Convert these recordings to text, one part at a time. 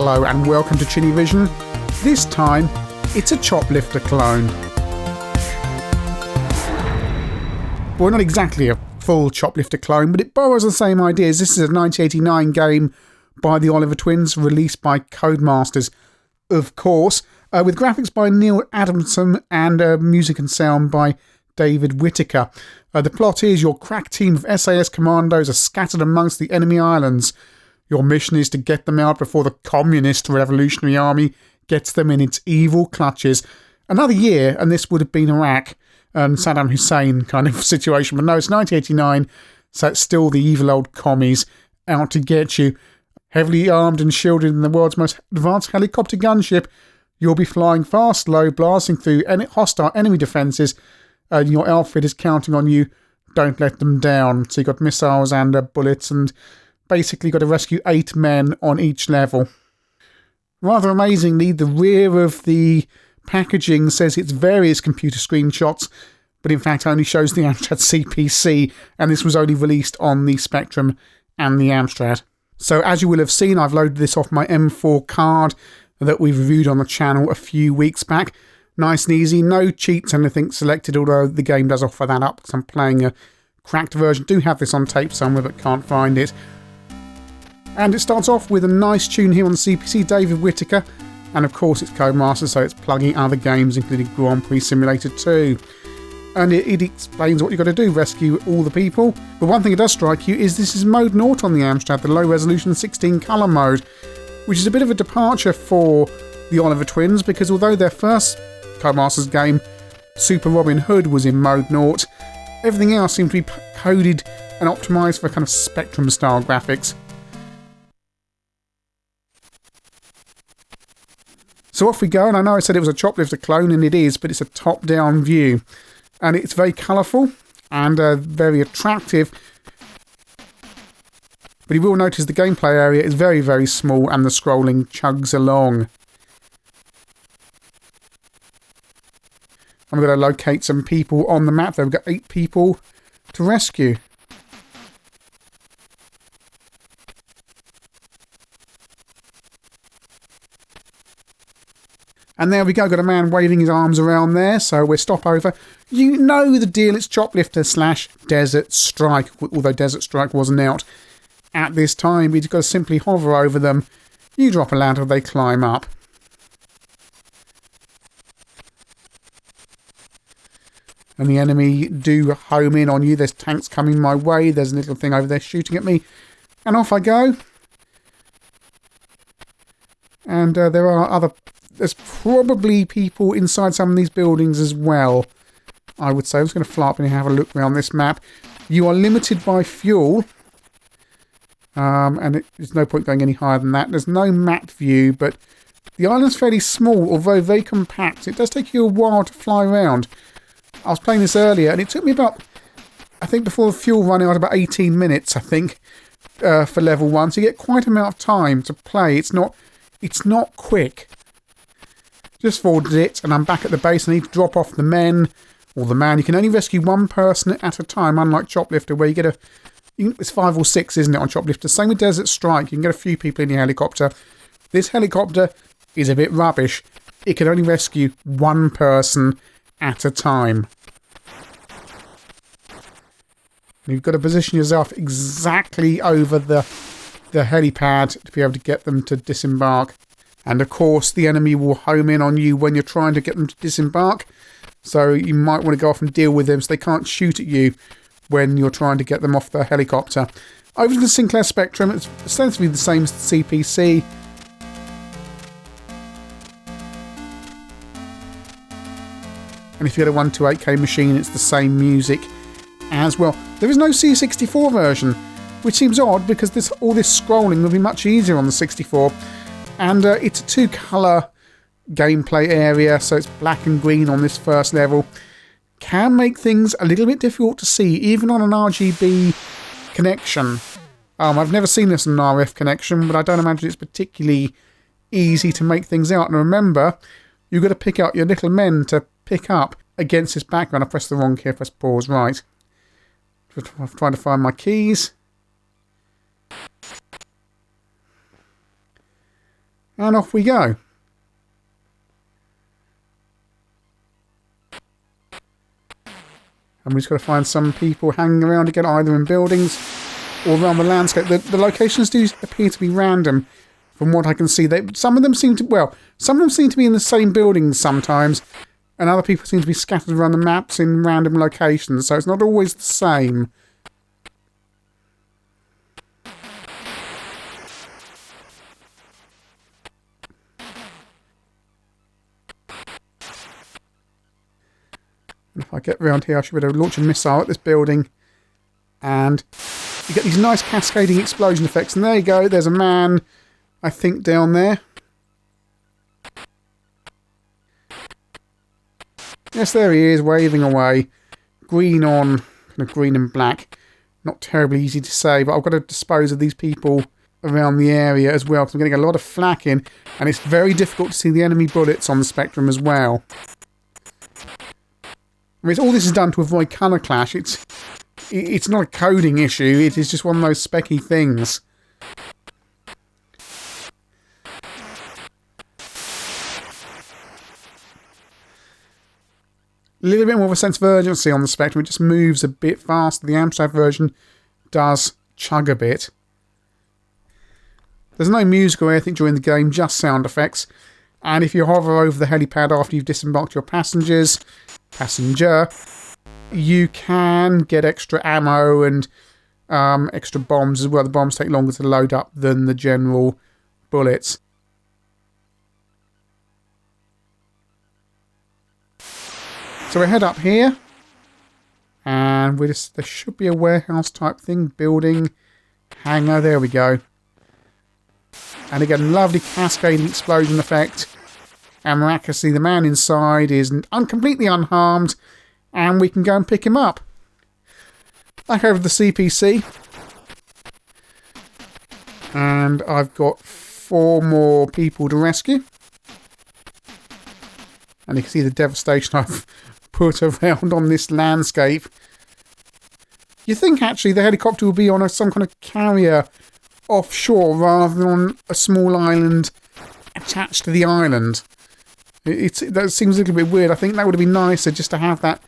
Hello and welcome to ChinnyVision. This time, it's a Choplifter clone. Well, not exactly a full Choplifter clone, but it borrows the same ideas. This is a 1989 game by the Oliver twins, released by Codemasters, of course, with graphics by Neil Adamson and music and sound by David Whittaker. The plot is your crack team of SAS commandos are scattered amongst the enemy islands. Your mission is to get them out before the Communist Revolutionary Army gets them in its evil clutches. Another year, and this would have been Iraq and Saddam Hussein kind of situation. But no, it's 1989, so it's still the evil old commies out to get you. Heavily armed and shielded in the world's most advanced helicopter gunship, you'll be flying fast, low, blasting through any hostile enemy defences, and your outfit is counting on you. Don't let them down. So you've got missiles and bullets, and basically got to rescue 8 men on each level. Rather amazingly, the rear of the packaging says it's various computer screenshots, but in fact only shows the Amstrad CPC, and this was only released on the Spectrum and the Amstrad. So as you will have seen, I've loaded this off my M4 card that we reviewed on the channel a few weeks back. Nice and easy, no cheats, anything selected, although the game does offer that up because I'm playing a cracked version. Do have this on tape somewhere but can't find it. And it starts off with a nice tune here on the CPC, David Whittaker, and of course it's Codemasters, so it's plugging other games, including Grand Prix Simulator 2. And it explains what you've got to do, rescue all the people. But one thing that does strike you is this is mode 0 on the Amstrad, the low resolution 16 colour mode, which is a bit of a departure for the Oliver twins, because although their first Codemasters game, Super Robin Hood, was in mode 0, everything else seemed to be coded and optimised for kind of Spectrum style graphics. So off we go, and I know I said it was a Choplifter clone, and it is, but it's a top-down view. And it's very colourful and very attractive. But you will notice the gameplay area is very, very small, and the scrolling chugs along. I'm going to locate some people on the map. There we've got 8 people to rescue. And there we go, got a man waving his arms around there, so we'll stop over. You know the deal, it's Choplifter / Desert Strike, although Desert Strike wasn't out at this time. You've got to simply hover over them, you drop a ladder, they climb up. And the enemy do home in on you. There's tanks coming my way, there's a little thing over there shooting at me, and off I go. And there's probably people inside some of these buildings as well, I would say. I'm just going to fly up and have a look around this map. You are limited by fuel, and there's no point going any higher than that. There's no map view, but the island's fairly small, although very compact. It does take you a while to fly around. I was playing this earlier, and it took me about, I think before the fuel ran out, about 18 minutes, I think, for level 1. So you get quite an amount of time to play. It's not quick. Just forwarded it, and I'm back at the base. I need to drop off the men, or the man. You can only rescue one person at a time, unlike Choplifter, where you get it's 5 or 6, isn't it, on Choplifter? Same with Desert Strike. You can get a few people in your helicopter. This helicopter is a bit rubbish. It can only rescue one person at a time. And you've got to position yourself exactly over the helipad to be able to get them to disembark. And of course, the enemy will home in on you when you're trying to get them to disembark. So you might want to go off and deal with them so they can't shoot at you when you're trying to get them off the helicopter. Over to the Sinclair Spectrum, it's ostensibly the same as the CPC. And if you get a 128K machine, it's the same music as well. There is no C64 version, which seems odd because all this scrolling would be much easier on the 64. And it's a 2-colour gameplay area, so it's black and green on this first level. Can make things a little bit difficult to see, even on an RGB connection. I've never seen this on an RF connection, but I don't imagine it's particularly easy to make things out. And remember, you've got to pick out your little men to pick up against this background. I pressed the wrong key, I pressed pause, right. I'm trying to find my keys. And off we go. And we've just got to find some people hanging around again, either in buildings or around the landscape. The locations do appear to be random from what I can see. Some of them seem to be in the same buildings sometimes, and other people seem to be scattered around the maps in random locations, so it's not always the same. And if I get around here, I should be able to launch a missile at this building, and you get these nice cascading explosion effects. And there you go, there's a man, I think, down there. Yes, there he is, waving away. Green on, kind of green and black. Not terribly easy to say, but I've got to dispose of these people around the area as well, because I'm getting a lot of flak in, and it's very difficult to see the enemy bullets on the spectrum as well. I mean, all this is done to avoid colour clash. It's not a coding issue, it is just one of those specky things. A little bit more of a sense of urgency on the Spectrum. It just moves a bit faster. The Amstrad version does chug a bit. There's no music or anything during the game, just sound effects. And if you hover over the helipad after you've disembarked your passenger, you can get extra ammo and extra bombs as well. The bombs take longer to load up than the general bullets. So we head up here, and there should be a warehouse type thing, building, hangar, there we go. And again, lovely cascading explosion effect, and miraculously the man inside is completely unharmed, and we can go and pick him up. Back over to the CPC, and I've got 4 more people to rescue. And you can see the devastation I've put around on this landscape. You think actually the helicopter will be on some kind of carrier offshore rather than on a small island attached to the island. That seems a little bit weird. I think that would have been nicer just to have that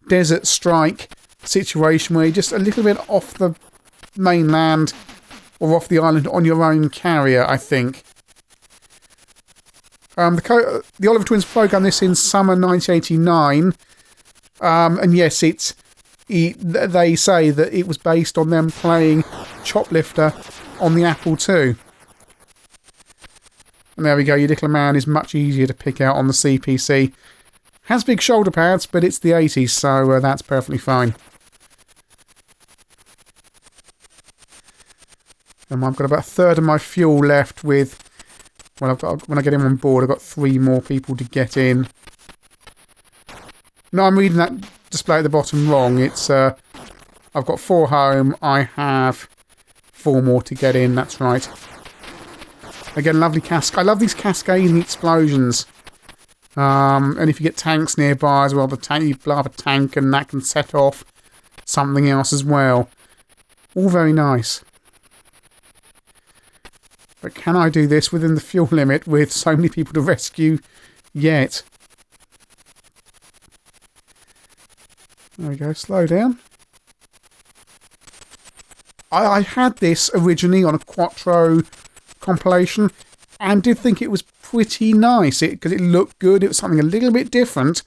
desert strike situation where you're just a little bit off the mainland or off the island on your own carrier, I think. The Oliver Twins programmed this in summer 1989, and yes, they say that it was based on them playing Choplifter on the Apple II. And there we go, your little man is much easier to pick out on the CPC. Has big shoulder pads, but it's the 80s, so that's perfectly fine. And I've got about a third of my fuel left with... Well, when I get him on board, I've got 3 more people to get in. No, I'm reading that display at the bottom wrong. It's I've got 4 home. I have 4 more to get in. That's right. Again, lovely I love these cascading explosions. And if you get tanks nearby as well, you blow up a tank and that can set off something else as well. All very nice. But can I do this within the fuel limit with so many people to rescue yet? There we go, slow down. I had this originally on a Quattro compilation and did think it was pretty nice because it looked good. It was something a little bit different.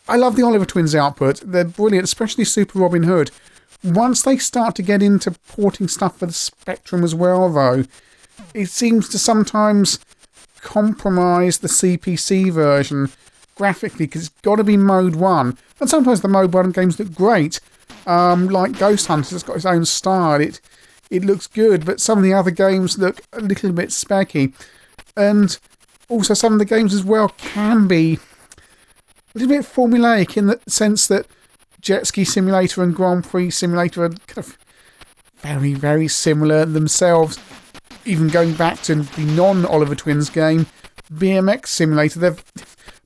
I love the Oliver Twins output. They're brilliant, especially Super Robin Hood. Once they start to get into porting stuff for the Spectrum as well, though, it seems to sometimes compromise the CPC version graphically because it's got to be Mode 1. And sometimes the Mode 1 games look great. Like Ghost Hunters, it's got its own style. It looks good, but some of the other games look a little bit specky. And also some of the games as well can be a little bit formulaic in the sense that Jet Ski Simulator and Grand Prix Simulator are kind of very, very similar themselves. Even going back to the non-Oliver Twins game, BMX Simulator, they're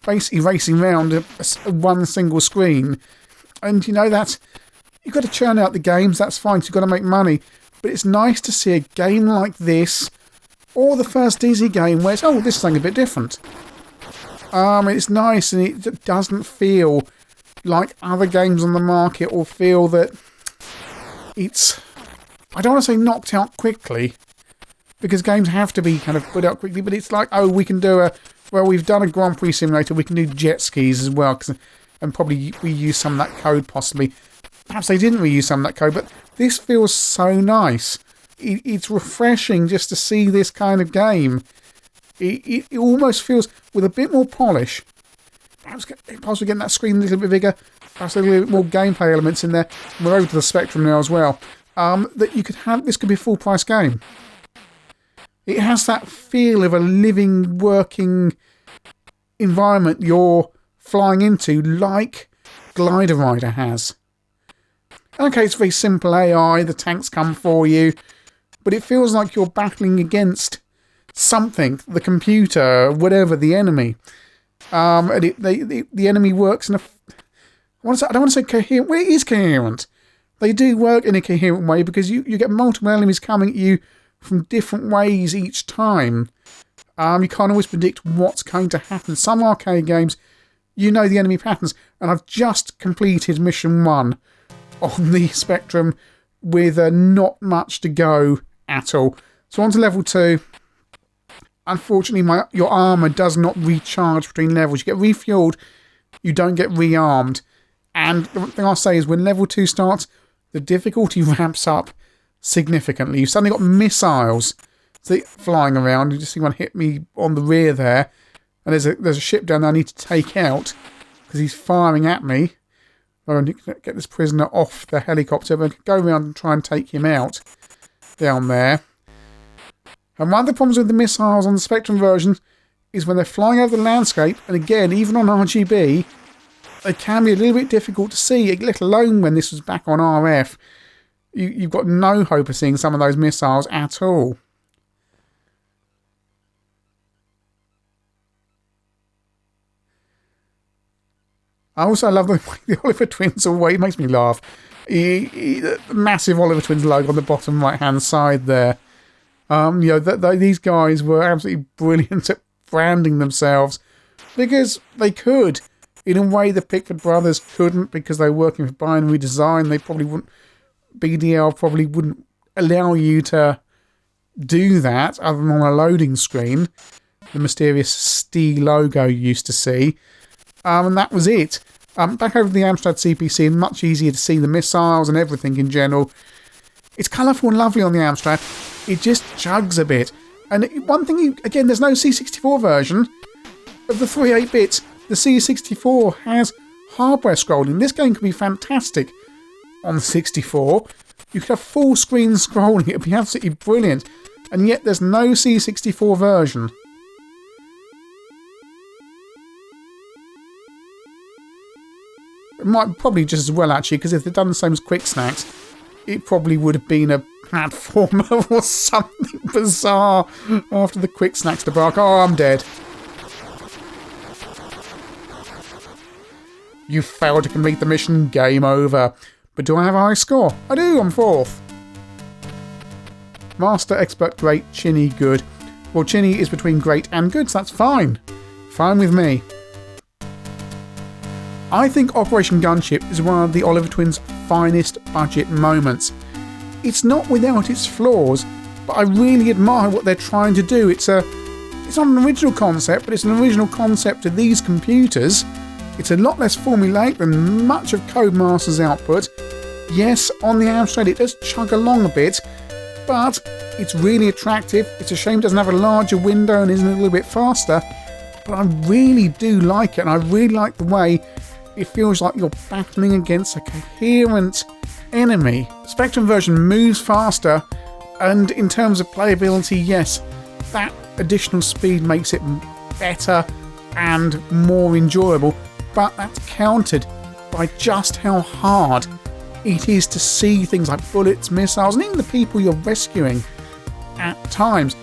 basically racing around one single screen. And you know that you've got to churn out the games, that's fine, so you've got to make money. But it's nice to see a game like this, or the first Dizzy game where it's, oh, this is something a bit different. It's nice and it doesn't feel like other games on the market, or feel that it's, I don't want to say knocked out quickly, because games have to be kind of put out quickly, but it's like, oh, we can do we've done a Grand Prix simulator, we can do jet skis as well, and probably reuse some of that code possibly. Perhaps they didn't reuse some of that code, but this feels so nice. It's refreshing just to see this kind of game. It almost feels with a bit more polish. Perhaps possibly getting that screen a little bit bigger, perhaps a little bit more gameplay elements in there. We're over to the Spectrum now as well. That you could have, this could be a full price game. It has that feel of a living, working environment you're flying into, like Glider Rider has. Okay, it's very simple AI, the tanks come for you, but it feels like you're battling against something, the computer, whatever, the enemy. And the enemy works in a... I don't want to say coherent. Well, it is coherent. They do work in a coherent way because you get multiple enemies coming at you from different ways each time. You can't always predict what's going to happen. Some arcade games, you know the enemy patterns. And I've just completed Mission 1 on the Spectrum with not much to go at all. So on to level 2. Unfortunately, your armour does not recharge between levels. You get refueled, you don't get rearmed. And the thing I'll say is when level 2 starts, the difficulty ramps up significantly. You've suddenly got missiles flying around. You just see one hit me on the rear there. And there's a ship down there I need to take out because he's firing at me. I need to get this prisoner off the helicopter, but go around and try and take him out down there. And one of the problems with the missiles on the Spectrum version is when they're flying over the landscape, and again, even on RGB, they can be a little bit difficult to see, let alone when this was back on RF. You've got no hope of seeing some of those missiles at all. I also love the Oliver Twins away. It makes me laugh. The massive Oliver Twins logo on the bottom right-hand side there. These guys were absolutely brilliant at branding themselves because they could. In a way, the Pickford brothers couldn't because they were working for Binary Design. They probably wouldn't. BDL probably wouldn't allow you to do that other than on a loading screen. The mysterious STI logo you used to see. And that was it. Back over the Amstrad CPC, much easier to see the missiles and everything in general. It's colourful and lovely on the Amstrad. It just chugs a bit. And one thing, again, there's no C64 version of the 38-bits. The C64 has hardware scrolling. This game could be fantastic on the 64. You could have full screen scrolling. It would be absolutely brilliant. And yet there's no C64 version. It might probably just as well, actually, because if they'd done the same as Quick Snacks, it probably would have been a platformer or something bizarre after the Quick Snacks debacle. Oh, I'm dead. You failed to complete the mission. Game over. But do I have a high score? I do, I'm 4th. Master, Expert, Great, Chinny, Good. Well, Chinny is between Great and Good, so that's fine. Fine with me. I think Operation Gunship is one of the Oliver Twins' finest budget moments. It's not without its flaws, but I really admire what they're trying to do. It's not an original concept, but it's an original concept to these computers. It's a lot less formulaic than much of Codemasters' output. Yes, on the Amstrad it does chug along a bit, but it's really attractive. It's a shame it doesn't have a larger window and isn't a little bit faster, but I really do like it, and I really like the way it feels like you're battling against a coherent enemy. The Spectrum version moves faster, and in terms of playability, yes, that additional speed makes it better and more enjoyable, but that's countered by just how hard it is to see things like bullets, missiles, and even the people you're rescuing at times.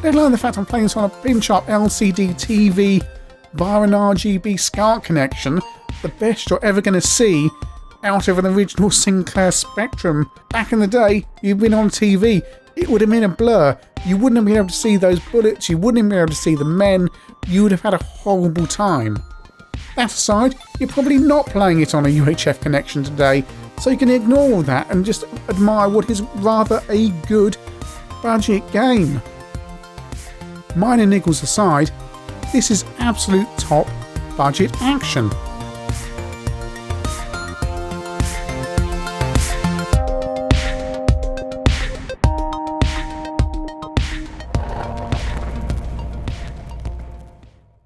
Let alone the fact I'm playing this on a pin-sharp LCD TV via an RGB SCART connection, the best you're ever going to see out of an original Sinclair Spectrum. Back in the day, you've been on TV. it would have been a blur. You wouldn't have been able to see those bullets, you wouldn't have been able to see the men, you would have had a horrible time. That aside, you're probably not playing it on a UHF connection today, so you can ignore all that and just admire what is rather a good budget game. Minor niggles aside, this is absolute top budget action.